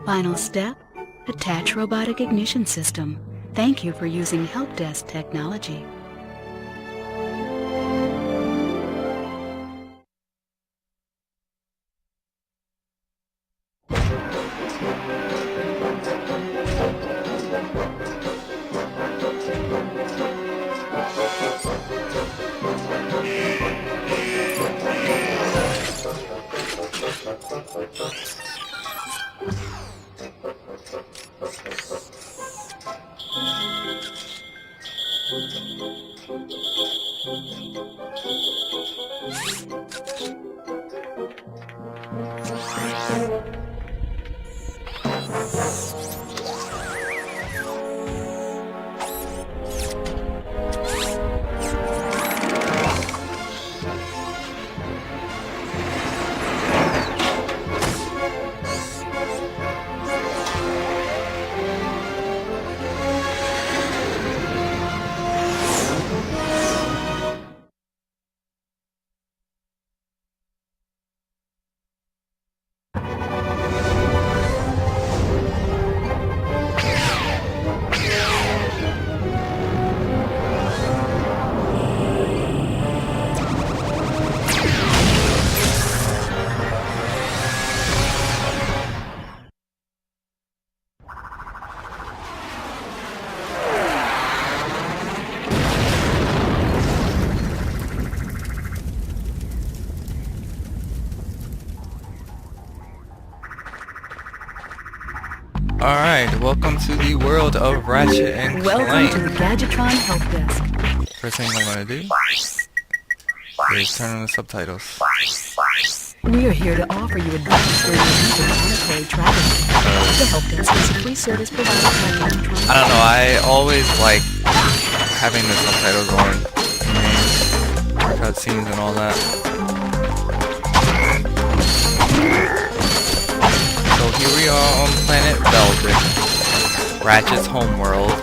Final step, attach robotic ignition system. Thank you for using help desk technology. Alright, welcome to the world of Ratchet and Clank. Welcome to the Gadgetron Help Desk. First thing I'm gonna do is turn on the subtitles. We are here to offer you advice during your interplanetary travel. The Help Desk is a free service provided by Gadgetron. I don't know, I always like having the subtitles on. Cutscenes and all that. So here we are on planet Velvet, Ratchet's homeworld.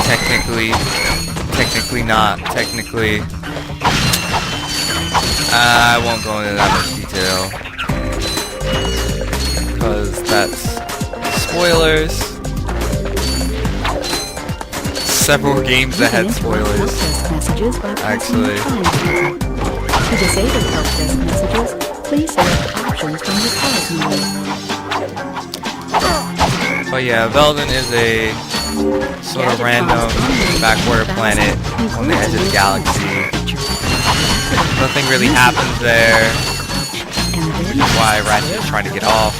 Technically not. Technically, I won't go into that much detail because that's spoilers. Several games that had spoilers. Actually. To disable help desk messages, please select options from the pause menu. But yeah, Velden is a sort of random backwater planet on the edge of the galaxy. Nothing really happens there, which is why Ratchet is trying to get off.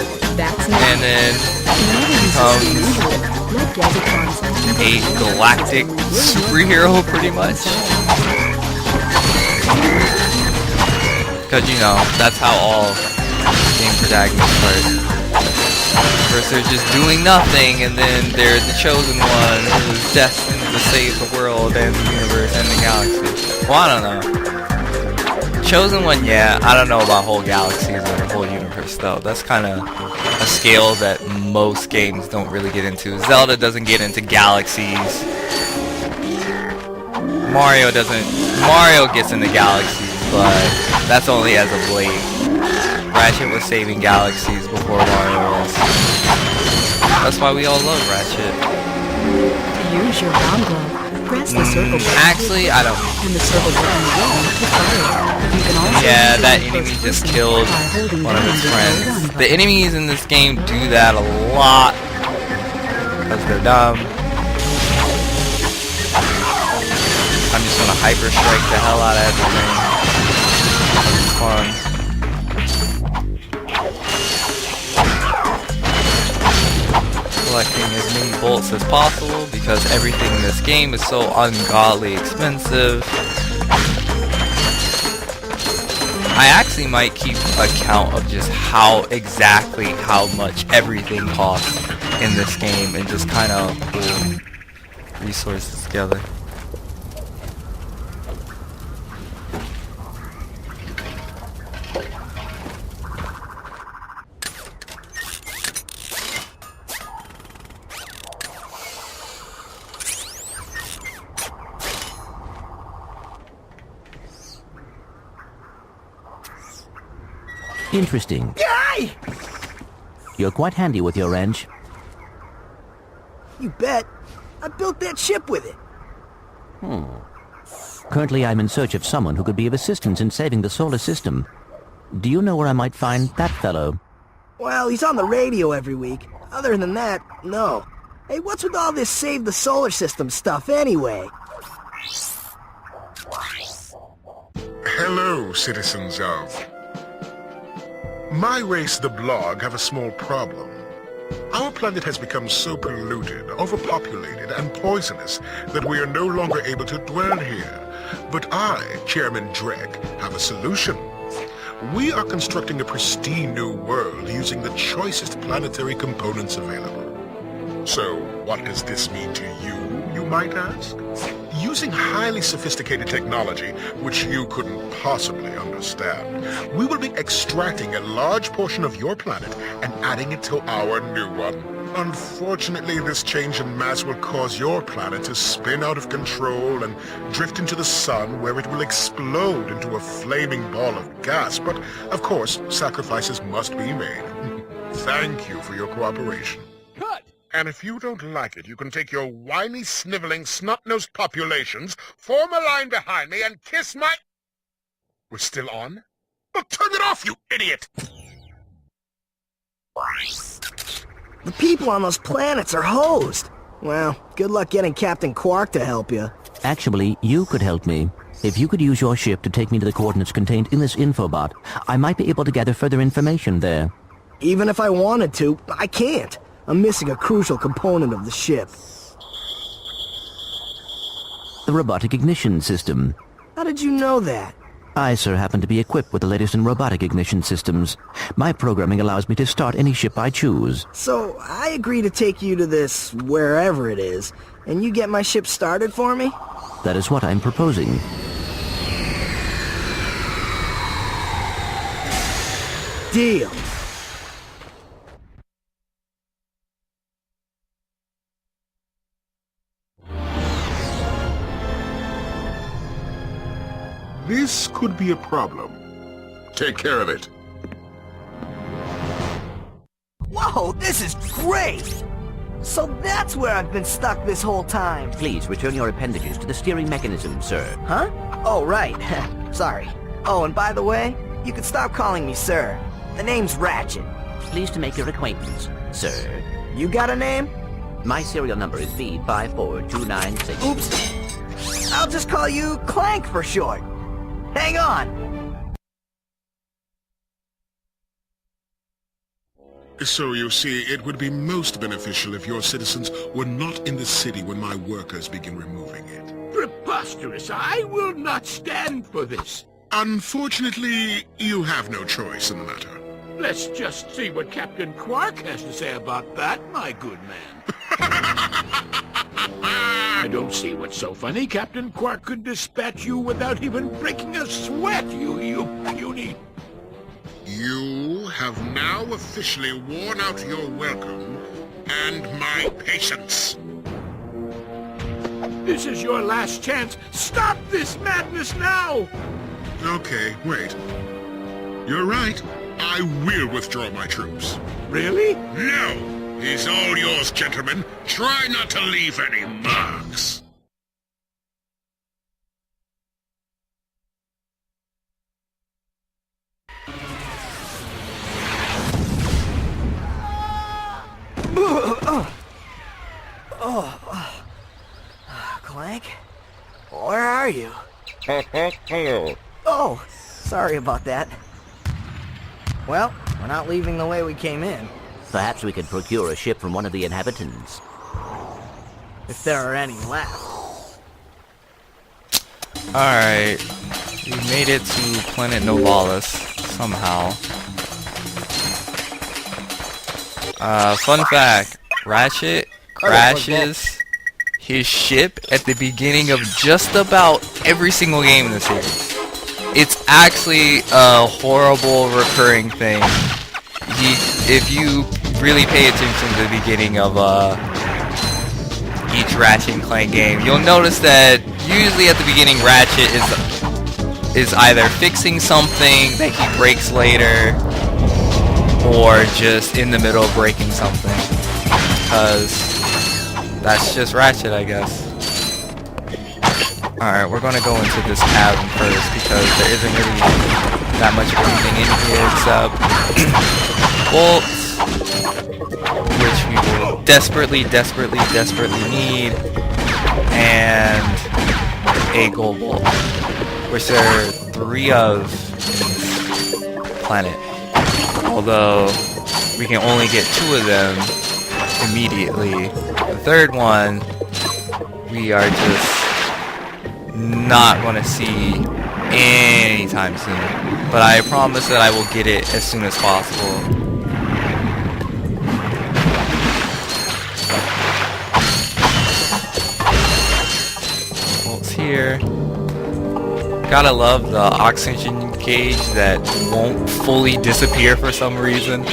And then comes a galactic superhero, pretty much. Because, you know, that's how all game protagonists start. First they're just doing nothing, and then they're the chosen one who's destined to save the world and the universe and the galaxy. Well, I don't know. Chosen one, yeah. I don't know about whole galaxies or the whole universe, though. That's kind of a scale that most games don't really get into. Zelda doesn't get into galaxies. Mario doesn't. Mario gets into galaxies, but that's only as of late. Ratchet was saving galaxies before Mario was. That's why we all love Ratchet. To use your bomb glove, press the circle button. Actually, I don't. And the circle button again to fire. You can also Yeah, that enemy just killed one of his friends. The enemies in this game do that a lot because they're dumb. I'm just gonna hyper strike the hell out of everything. It's fun. Collecting as many bolts as possible because everything in this game is so ungodly expensive. I actually might keep a count of just how much everything costs in this game and just kind of pull resources together. Interesting. Yay! You're quite handy with your wrench. You bet. I built that ship with it. Currently, I'm in search of someone who could be of assistance in saving the solar system. Do you know where I might find that fellow? Well, he's on the radio every week. Other than that, no. Hey, what's with all this save the solar system stuff anyway? Hello, citizens of... My race, the Blog, have a small problem. Our planet has become so polluted, overpopulated, and poisonous that we are no longer able to dwell here. But I, Chairman Drek, have a solution. We are constructing a pristine new world using the choicest planetary components available. So, what does this mean to you might ask? Using highly sophisticated technology, which you couldn't possibly understand, we will be extracting a large portion of your planet and adding it to our new one. Unfortunately, this change in mass will cause your planet to spin out of control and drift into the sun, where it will explode into a flaming ball of gas. But, of course, sacrifices must be made. Thank you for your cooperation. Cut! And if you don't like it, you can take your whiny, sniveling, snot-nosed populations, form a line behind me, and kiss my... We're still on? Well, turn it off, you idiot! The people on those planets are hosed. Well, good luck getting Captain Quark to help you. Actually, you could help me. If you could use your ship to take me to the coordinates contained in this infobot, I might be able to gather further information there. Even if I wanted to, I can't. I'm missing a crucial component of the ship. The robotic ignition system. How did you know that? I, sir, happen to be equipped with the latest in robotic ignition systems. My programming allows me to start any ship I choose. So, I agree to take you to this, wherever it is, and you get my ship started for me? That is what I'm proposing. Deal. This could be a problem. Take care of it. Whoa, this is great! So that's where I've been stuck this whole time. Please return your appendages to the steering mechanism, sir. Huh? Oh, right. Sorry. Oh, and by the way, you can stop calling me sir. The name's Ratchet. Pleased to make your acquaintance, sir. You got a name? My serial number is V54296. Oops. I'll just call you Clank for short. Hang on! So you see, it would be most beneficial if your citizens were not in the city when my workers begin removing it. Preposterous! I will not stand for this. Unfortunately, you have no choice in the matter. Let's just see what Captain Quark has to say about that, my good man. I don't see what's so funny. Captain Quark could dispatch you without even breaking a sweat, you puny. You have now officially worn out your welcome and my patience. This is your last chance. Stop this madness now! Okay, wait. You're right. I will withdraw my troops. Really? No! He's all yours, gentlemen. Try not to leave any marks. Clank? Where are you? Hello. Oh, sorry about that. Well, we're not leaving the way we came in. Perhaps we could procure a ship from one of the inhabitants. If there are any left. Alright. We made it to Planet Novalis somehow. Fun fact. Ratchet crashes his ship at the beginning of just about every single game in the series. It's actually a horrible recurring thing. If you really pay attention to the beginning of each Ratchet Clank game, you'll notice that usually at the beginning Ratchet is either fixing something that he breaks later, or just in the middle of breaking something. Because that's just Ratchet, I guess. Alright, we're gonna go into this cabin first because there isn't really that much of anything in here except bolts, which we will desperately need, and a gold bolt, which there are 3 of in this planet. Although we can only get 2 of them immediately. The 3rd one we are just not gonna see anytime soon. But I promise that I will get it as soon as possible. Bolts here. Gotta love the oxygen gauge that won't fully disappear for some reason.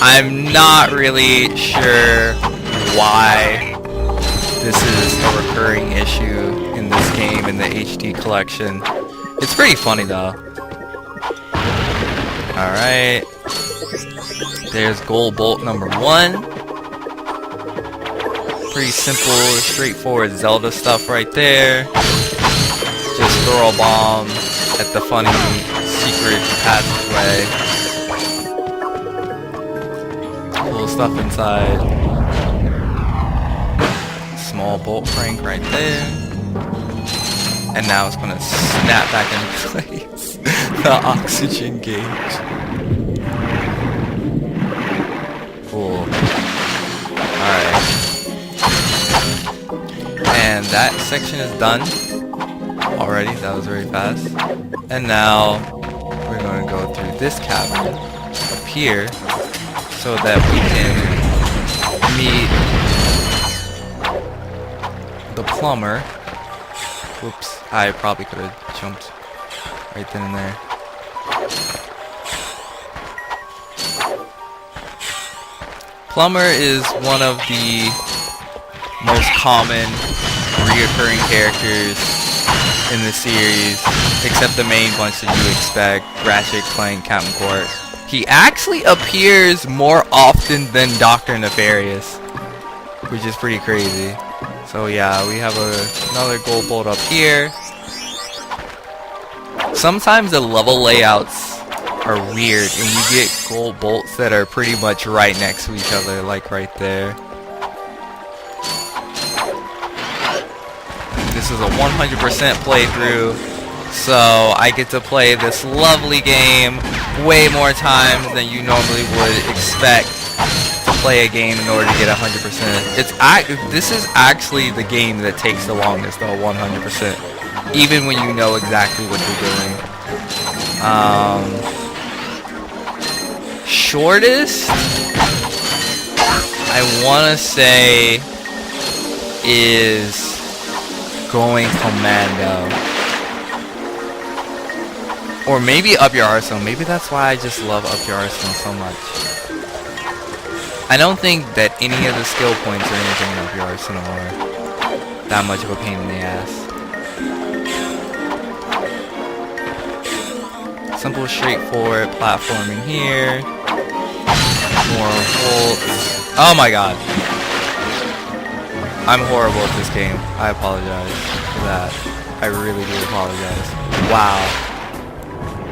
I'm not really sure why this is a recurring issue in this game in the HD collection. It's pretty funny though. Alright. There's gold bolt number 1. Pretty simple, straightforward Zelda stuff right there. Just throw a bomb at the funny secret passageway. Cool stuff inside. Small bolt crank right there. And now it's gonna snap back into place. The oxygen gauge. Cool. Alright. And that section is done already. That was very fast. And now we're going to go through this cabin up here so that we can meet the plumber. Whoops, I probably could have jumped right then and there. Plumber is one of the most common reoccurring characters in the series, except the main bunch that you expect, Ratchet, Clank, Captain Quark. He actually appears more often than Dr. Nefarious, which is pretty crazy. So yeah, we have another gold bolt up here. Sometimes the level layouts are weird and you get gold bolts that are pretty much right next to each other, like right there. This is a 100% playthrough, so I get to play this lovely game way more times than you normally would expect to play a game in order to get 100%. This is actually the game that takes the longest, though, 100%, even when you know exactly what you're doing. Shortest, I want to say, is going commando. Or maybe Up Your Arsenal. Maybe that's why I just love Up Your Arsenal so much. I don't think that any of the skill points or anything in Up Your Arsenal are that much of a pain in the ass. Simple, straightforward platforming here. More bolts. Oh my god. I'm horrible at this game. I apologize for that. I really do apologize. Wow.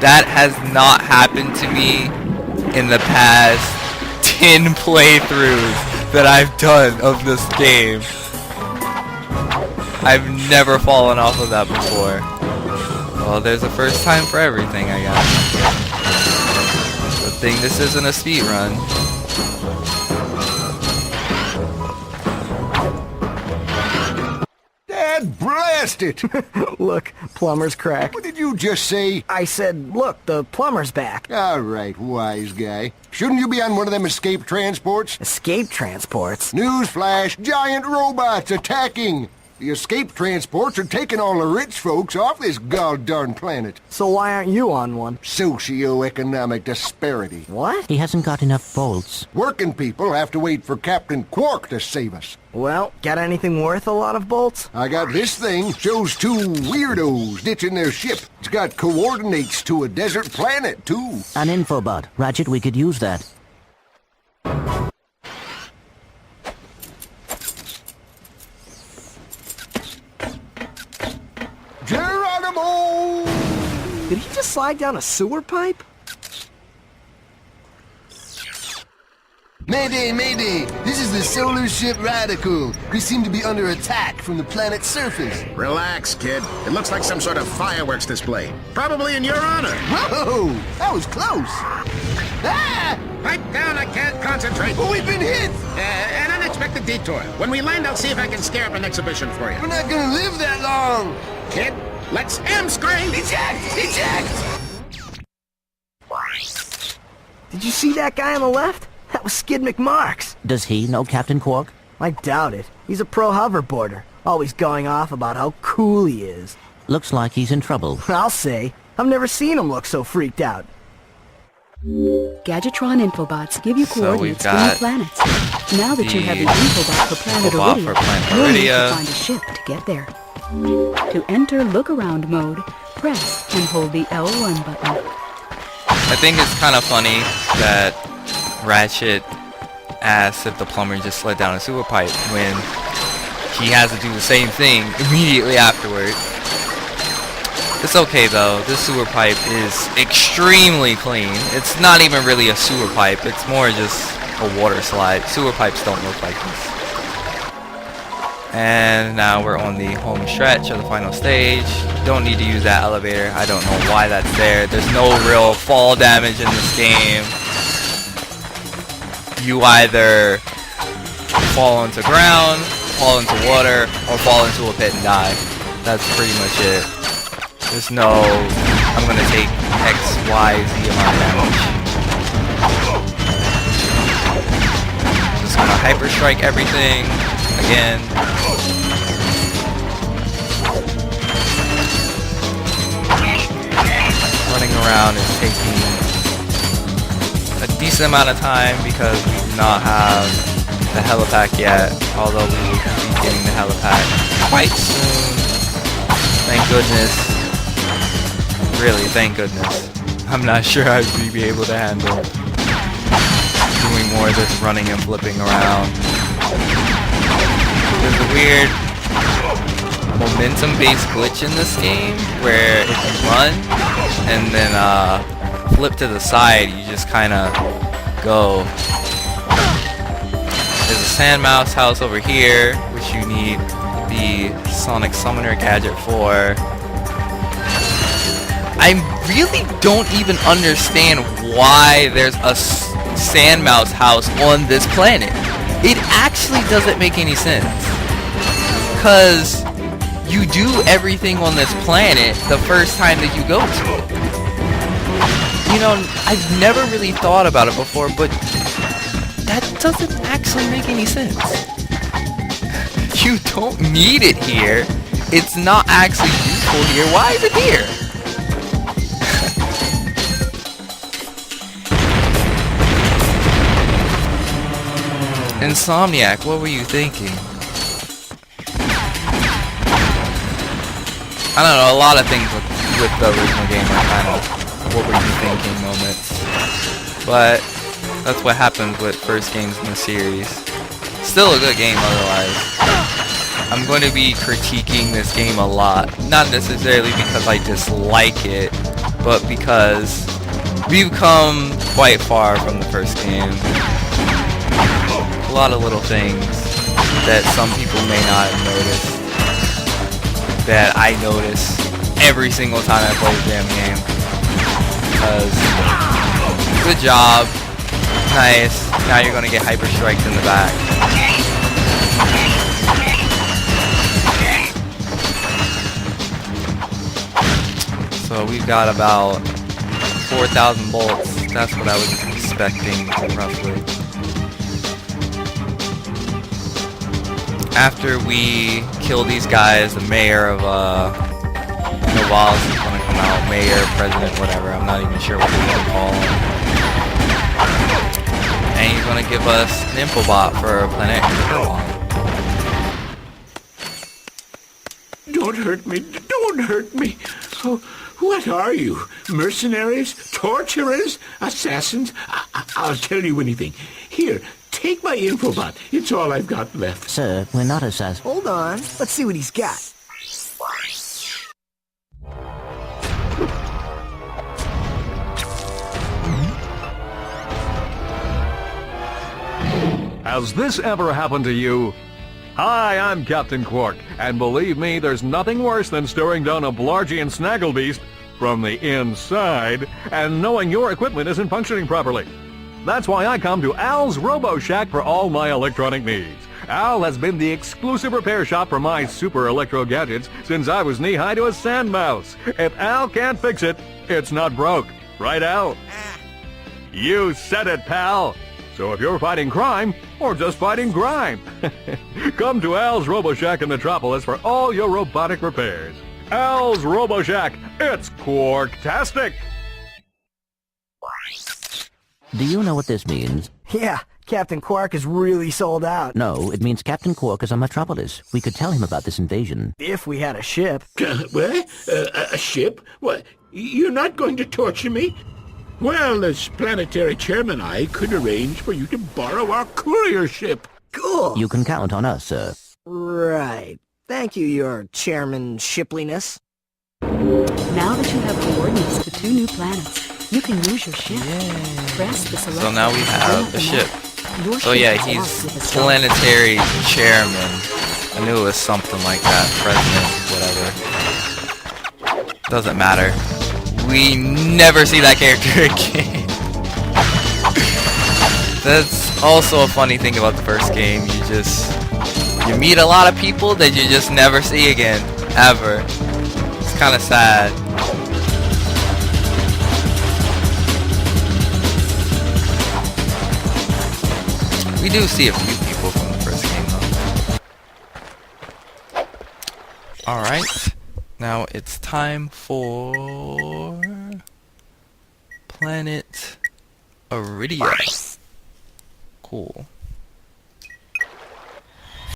That has not happened to me in the past 10 playthroughs that I've done of this game. I've never fallen off of that before. Well, there's a first time for everything, I guess. Good thing this isn't a speed run. Blast it! Look, plumber's crack. What did you just say? I said, look, the plumber's back. All right, wise guy. Shouldn't you be on one of them escape transports? Escape transports? Newsflash, giant robots attacking! The escape transports are taking all the rich folks off this god-darn planet. So why aren't you on one? Socioeconomic disparity. What? He hasn't got enough bolts. Working people have to wait for Captain Quark to save us. Well, got anything worth a lot of bolts? I got this thing. Shows 2 weirdos ditching their ship. It's got coordinates to a desert planet, too. An infobot. Ratchet, we could use that. Did he just slide down a sewer pipe? Mayday, mayday! This is the solar ship Radical. We seem to be under attack from the planet's surface. Relax, kid. It looks like some sort of fireworks display. Probably in your honor. Whoa! That was close! Ah! Pipe down, I can't concentrate. Oh, we've been hit! An unexpected detour. When we land, I'll see if I can scare up an exhibition for you. We're not gonna live that long! Kid, let's M-screen! Eject! Eject! Did you see that guy on the left? That was Skid McMarks. Does he know Captain Quark? I doubt it. He's a pro hoverboarder, always going off about how cool he is. Looks like he's in trouble. I'll say. I've never seen him look so freaked out. Gadgetron infobots give you So coordinates we've for new got planets. Now that you have the infobot for Planet infobot Iridia, for Planet you'll need to Iridia. find a ship to get there. To enter look-around mode, press and hold the L1 button. I think it's kind of funny that Ratchet asks if the plumber just slid down a sewer pipe when he has to do the same thing immediately afterward. It's okay though, this sewer pipe is extremely clean. It's not even really a sewer pipe, it's more just a water slide. Sewer pipes don't look like this. And now we're on the home stretch of the final stage. Don't need to use that elevator. I don't know why that's there. There's no real fall damage in this game. You either fall into ground, fall into water, or fall into a pit and die. That's pretty much it. There's no, I'm gonna take X, Y, Z amount of damage. Just gonna hyper strike everything again. Running around is taking a decent amount of time because we do not have the helipack yet, although we will be getting the helipack quite soon. Thank goodness. Really, thank goodness. I'm not sure I'd be able to handle doing more of this running and flipping around. There's a weird momentum-based glitch in this game where if you run and then flip to the side, you just kind of go. There's a sand mouse house over here, which you need the Sonic Summoner gadget for. I really don't even understand why there's a sand mouse house on this planet. It actually doesn't make any sense. Because you do everything on this planet the first time that you go to it. You know, I've never really thought about it before, but that doesn't actually make any sense. You don't need it here. It's not actually useful here. Why is it here? Insomniac, what were you thinking? I don't know, a lot of things with the original game are kind of what were you thinking moments. But that's what happens with first games in the series. Still a good game otherwise. I'm going to be critiquing this game a lot. Not necessarily because I dislike it, but because we've come quite far from the first game. A lot of little things that some people may not have noticed that I notice every single time I play the damn game. Because, good job, nice, now you're gonna get hyper striked in the back. So we've got about 4,000 bolts, that's what I was expecting roughly. After we kill these guys, the mayor of Novalis is going to come out. Mayor, president, whatever. I'm not even sure what we're going to call him. And he's going to give us an infobot for Planet Iridia. Don't hurt me. Don't hurt me. Oh, what are you? Mercenaries? Torturers? Assassins? I'll tell you anything. Here. Take my infobot. It's all I've got left. Sir, we're not assassins. Hold on. Let's see what he's got. Has this ever happened to you? Hi, I'm Captain Quark, and believe me, there's nothing worse than staring down a Blargian snagglebeast from the inside and knowing your equipment isn't functioning properly. That's why I come to Al's Robo Shack for all my electronic needs. Al has been the exclusive repair shop for my super electro gadgets since I was knee-high to a sand mouse. If Al can't fix it, it's not broke. Right, Al? You said it, pal. So if you're fighting crime, or just fighting grime, come to Al's Robo Shack in Metropolis for all your robotic repairs. Al's Robo Shack, it's Quarktastic! Do you know what this means? Yeah, Captain Quark is really sold out. No, it means Captain Quark is on Metropolis. We could tell him about this invasion. If we had a ship. What? A ship? What? You're not going to torture me? Well, as planetary chairman, I could arrange for you to borrow our courier ship. Cool. You can count on us, sir. Right. Thank you, your chairman shipliness. Now that you have coordinates to 2 new planets, you can use your ship. Press the select So now we button to have bring up a the ship. map. Your So ship yeah, is he's marked with a star. planetary chairman. I knew it was something like that. President, whatever. Doesn't matter. We never see that character again. That's also a funny thing about the first game. You meet a lot of people that you just never see again, ever. It's kind of sad. We do see a few people from the first game though. Alright. Now it's time for Planet Iridia. Cool.